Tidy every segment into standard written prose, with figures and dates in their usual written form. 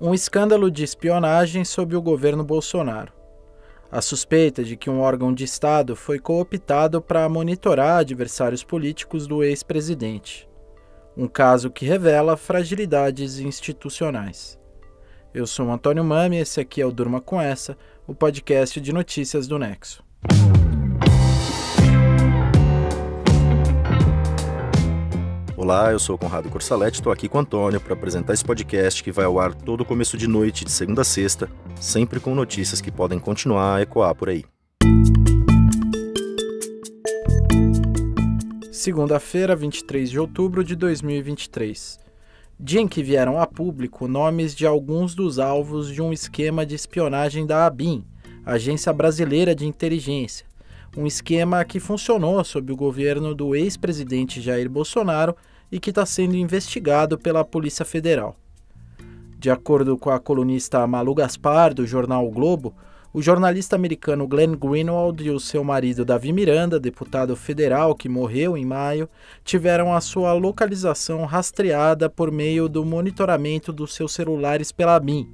Um escândalo de espionagem sob o governo Bolsonaro. A suspeita de que um órgão de Estado foi cooptado para monitorar adversários políticos do ex-presidente. Um caso que revela fragilidades institucionais. Eu sou o Antônio Mami e esse aqui é o Durma Com Essa, o podcast de notícias do Nexo. Olá, eu sou o Conrado Corsaletti, estou aqui com o Antônio para apresentar esse podcast que vai ao ar todo começo de noite, de segunda a sexta, sempre com notícias que podem continuar a ecoar por aí. Segunda-feira, 23 de outubro de 2023. Dia em que vieram a público nomes de alguns dos alvos de um esquema de espionagem da ABIN, Agência Brasileira de Inteligência, um esquema que funcionou sob o governo do ex-presidente Jair Bolsonaro e que está sendo investigado pela Polícia Federal. De acordo com a colunista Malu Gaspar, do jornal O Globo, o jornalista americano Glenn Greenwald e o seu marido Davi Miranda, deputado federal que morreu em maio, tiveram a sua localização rastreada por meio do monitoramento dos seus celulares pela ABIN,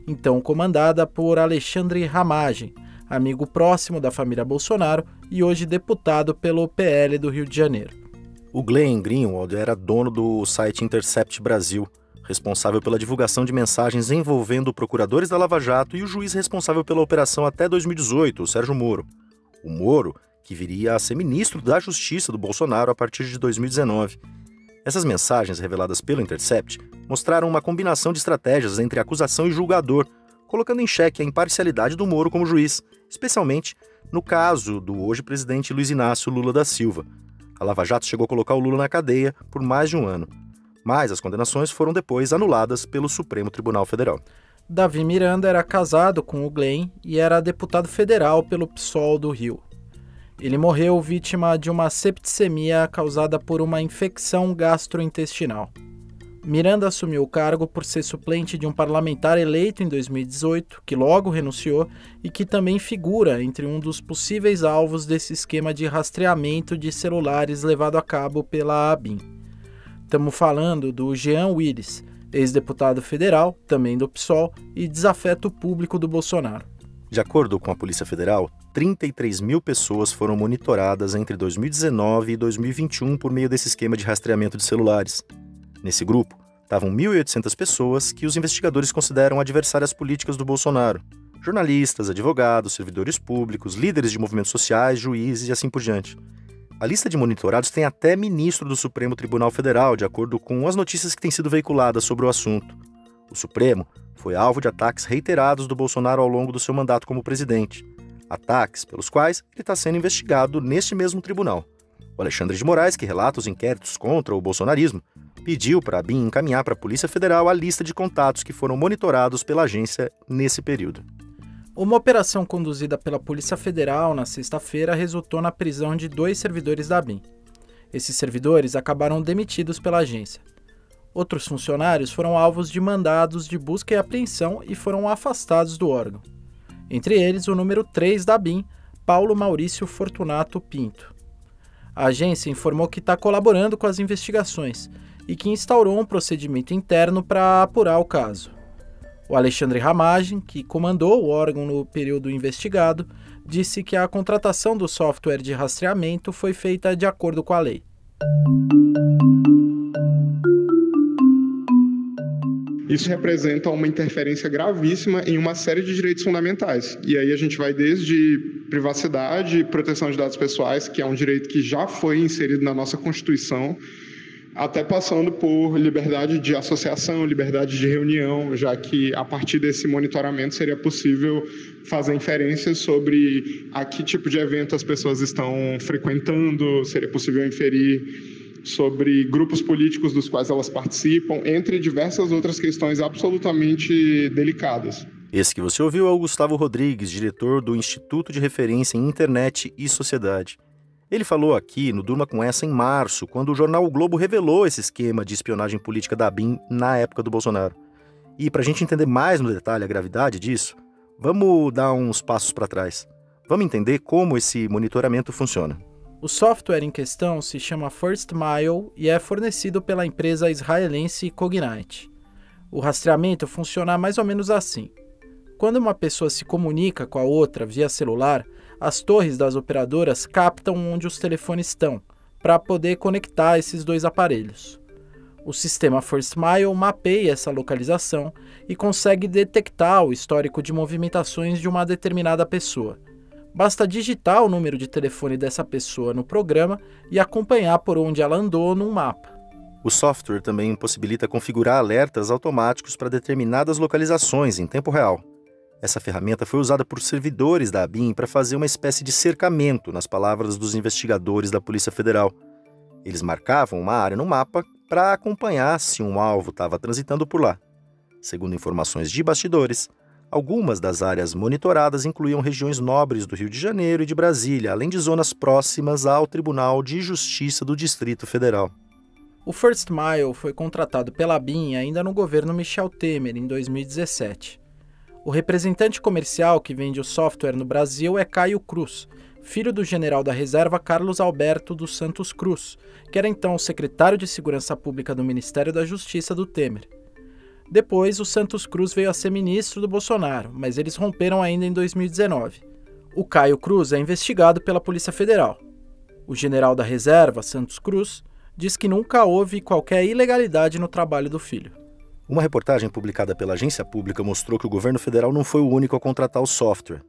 então comandada por Alexandre Ramagem, amigo próximo da família Bolsonaro e hoje deputado pelo PL do Rio de Janeiro. O Glenn Greenwald era dono do site Intercept Brasil, responsável pela divulgação de mensagens envolvendo procuradores da Lava Jato e o juiz responsável pela operação até 2018, o Sérgio Moro. O Moro, que viria a ser ministro da Justiça do Bolsonaro a partir de 2019. Essas mensagens reveladas pelo Intercept mostraram uma combinação de estratégias entre acusação e julgador, colocando em xeque a imparcialidade do Moro como juiz, especialmente no caso do hoje presidente Luiz Inácio Lula da Silva. A Lava Jato chegou a colocar o Lula na cadeia por mais de um ano, mas as condenações foram depois anuladas pelo Supremo Tribunal Federal. Davi Miranda era casado com o Glenn e era deputado federal pelo PSOL do Rio. Ele morreu vítima de uma septicemia causada por uma infecção gastrointestinal. Miranda assumiu o cargo por ser suplente de um parlamentar eleito em 2018, que logo renunciou e que também figura entre um dos possíveis alvos desse esquema de rastreamento de celulares levado a cabo pela ABIN. Estamos falando do Jean Willis, ex-deputado federal, também do PSOL, e desafeto público do Bolsonaro. De acordo com a Polícia Federal, 33 mil pessoas foram monitoradas entre 2019 e 2021 por meio desse esquema de rastreamento de celulares. Nesse grupo, estavam 1.800 pessoas que os investigadores consideram adversárias políticas do Bolsonaro. Jornalistas, advogados, servidores públicos, líderes de movimentos sociais, juízes e assim por diante. A lista de monitorados tem até ministro do Supremo Tribunal Federal, de acordo com as notícias que têm sido veiculadas sobre o assunto. O Supremo foi alvo de ataques reiterados do Bolsonaro ao longo do seu mandato como presidente. Ataques pelos quais ele está sendo investigado neste mesmo tribunal. O Alexandre de Moraes, que relata os inquéritos contra o bolsonarismo, pediu para a ABIN encaminhar para a Polícia Federal a lista de contatos que foram monitorados pela agência nesse período. Uma operação conduzida pela Polícia Federal na sexta-feira resultou na prisão de 2 servidores da ABIN. Esses servidores acabaram demitidos pela agência. Outros funcionários foram alvos de mandados de busca e apreensão e foram afastados do órgão. Entre eles, o número 3 da ABIN, Paulo Maurício Fortunato Pinto. A agência informou que está colaborando com as investigações e que instaurou um procedimento interno para apurar o caso. O Alexandre Ramagem, que comandou o órgão no período investigado, disse que a contratação do software de rastreamento foi feita de acordo com a lei. Isso representa uma interferência gravíssima em uma série de direitos fundamentais. E aí a gente vai desde privacidade e proteção de dados pessoais, que é um direito que já foi inserido na nossa Constituição, até passando por liberdade de associação, liberdade de reunião, já que a partir desse monitoramento seria possível fazer inferências sobre a que tipo de evento as pessoas estão frequentando, seria possível inferir sobre grupos políticos dos quais elas participam, entre diversas outras questões absolutamente delicadas. Esse que você ouviu é o Gustavo Rodrigues, diretor do Instituto de Referência em Internet e Sociedade. Ele falou aqui no Durma Com Essa em março, quando o jornal O Globo revelou esse esquema de espionagem política da ABIN na época do Bolsonaro. E para a gente entender mais no detalhe a gravidade disso, vamos dar uns passos para trás. Vamos entender como esse monitoramento funciona. O software em questão se chama First Mile e é fornecido pela empresa israelense Cognite. O rastreamento funciona mais ou menos assim. Quando uma pessoa se comunica com a outra via celular, as torres das operadoras captam onde os telefones estão, para poder conectar esses dois aparelhos. O sistema First Mile mapeia essa localização e consegue detectar o histórico de movimentações de uma determinada pessoa. Basta digitar o número de telefone dessa pessoa no programa e acompanhar por onde ela andou num mapa. O software também possibilita configurar alertas automáticos para determinadas localizações em tempo real. Essa ferramenta foi usada por servidores da ABIN para fazer uma espécie de cercamento, nas palavras dos investigadores da Polícia Federal. Eles marcavam uma área no mapa para acompanhar se um alvo estava transitando por lá. Segundo informações de bastidores, algumas das áreas monitoradas incluíam regiões nobres do Rio de Janeiro e de Brasília, além de zonas próximas ao Tribunal de Justiça do Distrito Federal. O First Mile foi contratado pela ABIN ainda no governo Michel Temer, em 2017. O representante comercial que vende o software no Brasil é Caio Cruz, filho do general da reserva Carlos Alberto dos Santos Cruz, que era então o secretário de Segurança Pública do Ministério da Justiça do Temer. Depois, o Santos Cruz veio a ser ministro do Bolsonaro, mas eles romperam ainda em 2019. O Caio Cruz é investigado pela Polícia Federal. O general da reserva, Santos Cruz, diz que nunca houve qualquer ilegalidade no trabalho do filho. Uma reportagem publicada pela agência pública mostrou que o governo federal não foi o único a contratar o software.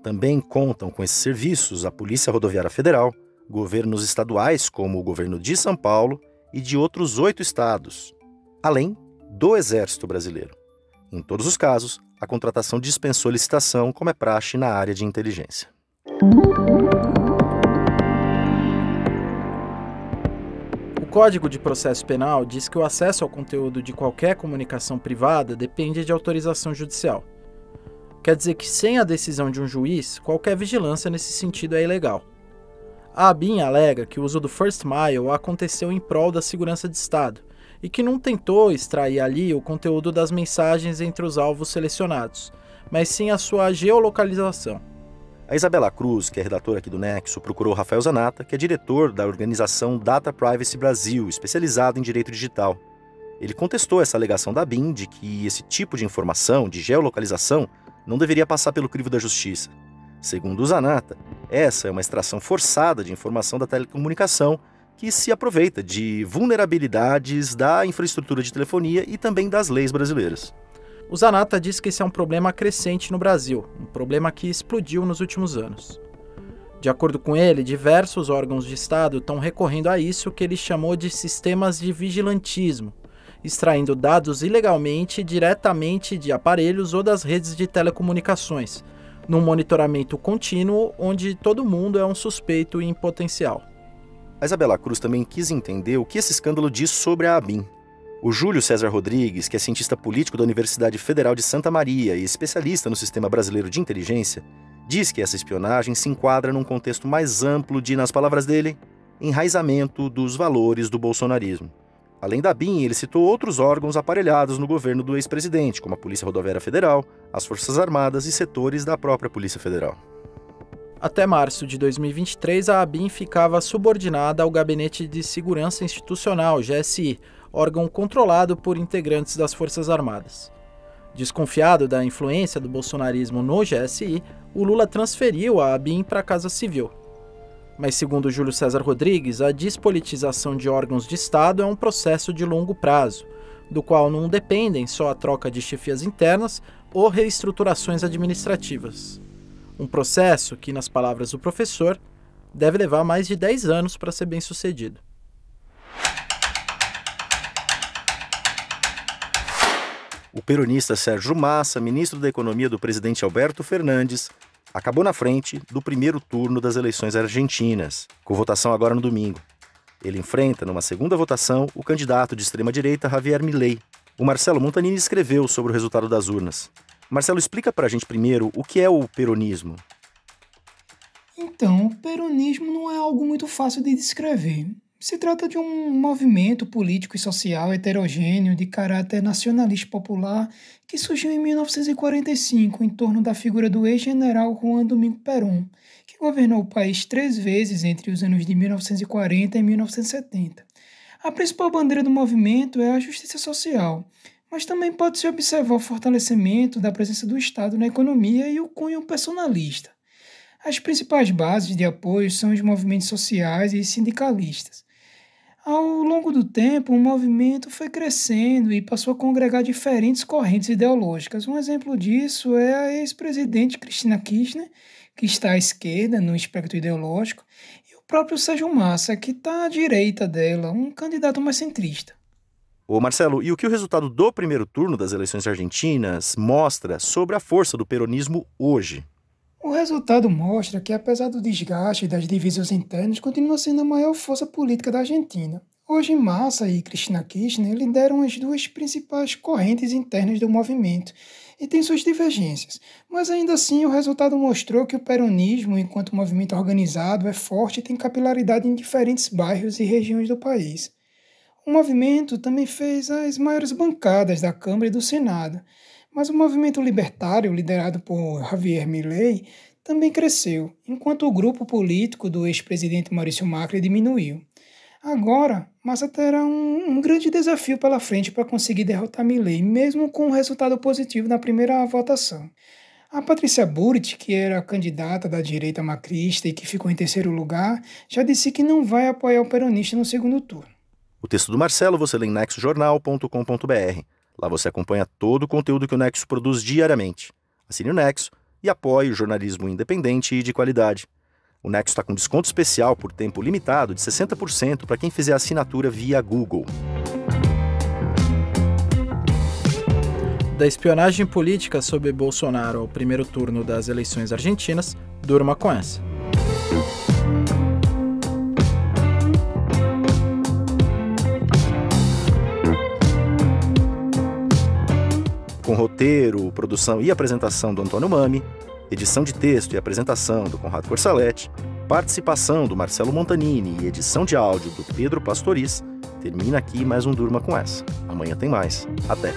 Também contam com esses serviços a Polícia Rodoviária Federal, governos estaduais como o governo de São Paulo e de outros 8 estados, além do Exército Brasileiro. Em todos os casos, a contratação dispensou licitação, como é praxe na área de inteligência. O Código de Processo Penal diz que o acesso ao conteúdo de qualquer comunicação privada depende de autorização judicial. Quer dizer que, sem a decisão de um juiz, qualquer vigilância nesse sentido é ilegal. A ABIN alega que o uso do First Mile aconteceu em prol da segurança de Estado e que não tentou extrair ali o conteúdo das mensagens entre os alvos selecionados, mas sim a sua geolocalização. A Isabela Cruz, que é redatora aqui do Nexo, procurou Rafael Zanata, que é diretor da organização Data Privacy Brasil, especializado em direito digital. Ele contestou essa alegação da ABIN de que esse tipo de informação, de geolocalização, não deveria passar pelo crivo da justiça. Segundo o Zanata, essa é uma extração forçada de informação da telecomunicação que se aproveita de vulnerabilidades da infraestrutura de telefonia e também das leis brasileiras. O Zanata diz que esse é um problema crescente no Brasil, um problema que explodiu nos últimos anos. De acordo com ele, diversos órgãos de Estado estão recorrendo a isso que ele chamou de sistemas de vigilantismo, extraindo dados ilegalmente diretamente de aparelhos ou das redes de telecomunicações, num monitoramento contínuo onde todo mundo é um suspeito em potencial. A Isabela Cruz também quis entender o que esse escândalo diz sobre a ABIN. O Júlio César Rodrigues, que é cientista político da Universidade Federal de Santa Maria e especialista no sistema brasileiro de inteligência, diz que essa espionagem se enquadra num contexto mais amplo de, nas palavras dele, enraizamento dos valores do bolsonarismo. Além da ABIN, ele citou outros órgãos aparelhados no governo do ex-presidente, como a Polícia Rodoviária Federal, as Forças Armadas e setores da própria Polícia Federal. Até março de 2023, a ABIN ficava subordinada ao Gabinete de Segurança Institucional, GSI, órgão controlado por integrantes das Forças Armadas. Desconfiado da influência do bolsonarismo no GSI, o Lula transferiu a ABIN para a Casa Civil. Mas, segundo Júlio César Rodrigues, a despolitização de órgãos de Estado é um processo de longo prazo, do qual não dependem só a troca de chefias internas ou reestruturações administrativas. Um processo que, nas palavras do professor, deve levar mais de 10 anos para ser bem-sucedido. O peronista Sérgio Massa, ministro da Economia do presidente Alberto Fernandes, acabou na frente do primeiro turno das eleições argentinas, com votação agora no domingo. Ele enfrenta, numa segunda votação, o candidato de extrema-direita Javier Milei. O Marcelo Montanini escreveu sobre o resultado das urnas. Marcelo, explica pra gente primeiro o que é o peronismo. Então, o peronismo não é algo muito fácil de descrever. Se trata de um movimento político e social heterogêneo de caráter nacionalista popular que surgiu em 1945 em torno da figura do ex-general Juan Domingo Perón, que governou o país 3 vezes entre os anos de 1940 e 1970. A principal bandeira do movimento é a justiça social, Mas também pode-se observar o fortalecimento da presença do Estado na economia e o cunho personalista. As principais bases de apoio são os movimentos sociais e sindicalistas. Ao longo do tempo, o movimento foi crescendo e passou a congregar diferentes correntes ideológicas. Um exemplo disso é a ex-presidente Cristina Kirchner, que está à esquerda no espectro ideológico, e o próprio Sérgio Massa, que está à direita dela, um candidato mais centrista. Ô Marcelo, e o que o resultado do primeiro turno das eleições argentinas mostra sobre a força do peronismo hoje? O resultado mostra que, apesar do desgaste das divisões internas, continua sendo a maior força política da Argentina. Hoje, Massa e Cristina Kirchner lideram as duas principais correntes internas do movimento e têm suas divergências, mas ainda assim o resultado mostrou que o peronismo, enquanto movimento organizado, é forte e tem capilaridade em diferentes bairros e regiões do país. O movimento também fez as maiores bancadas da Câmara e do Senado, mas o movimento libertário, liderado por Javier Milei, também cresceu, enquanto o grupo político do ex-presidente Maurício Macri diminuiu. Agora, Massa terá um grande desafio pela frente para conseguir derrotar Milei, mesmo com um resultado positivo na primeira votação. A Patrícia Bullrich, que era a candidata da direita macrista e que ficou em terceiro lugar, já disse que não vai apoiar o peronista no segundo turno. O texto do Marcelo você lê em nexojornal.com.br. Lá você acompanha todo o conteúdo que o Nexo produz diariamente. Assine o Nexo e apoie o jornalismo independente e de qualidade. O Nexo está com desconto especial por tempo limitado de 60% para quem fizer a assinatura via Google. Da espionagem política sob Bolsonaro ao primeiro turno das eleições argentinas, durma com essa. Com roteiro, produção e apresentação do Antônio Mami, edição de texto e apresentação do Conrado Corsaletti, participação do Marcelo Montanini e edição de áudio do Pedro Pastoriz, termina aqui mais um Durma com essa. Amanhã tem mais. Até!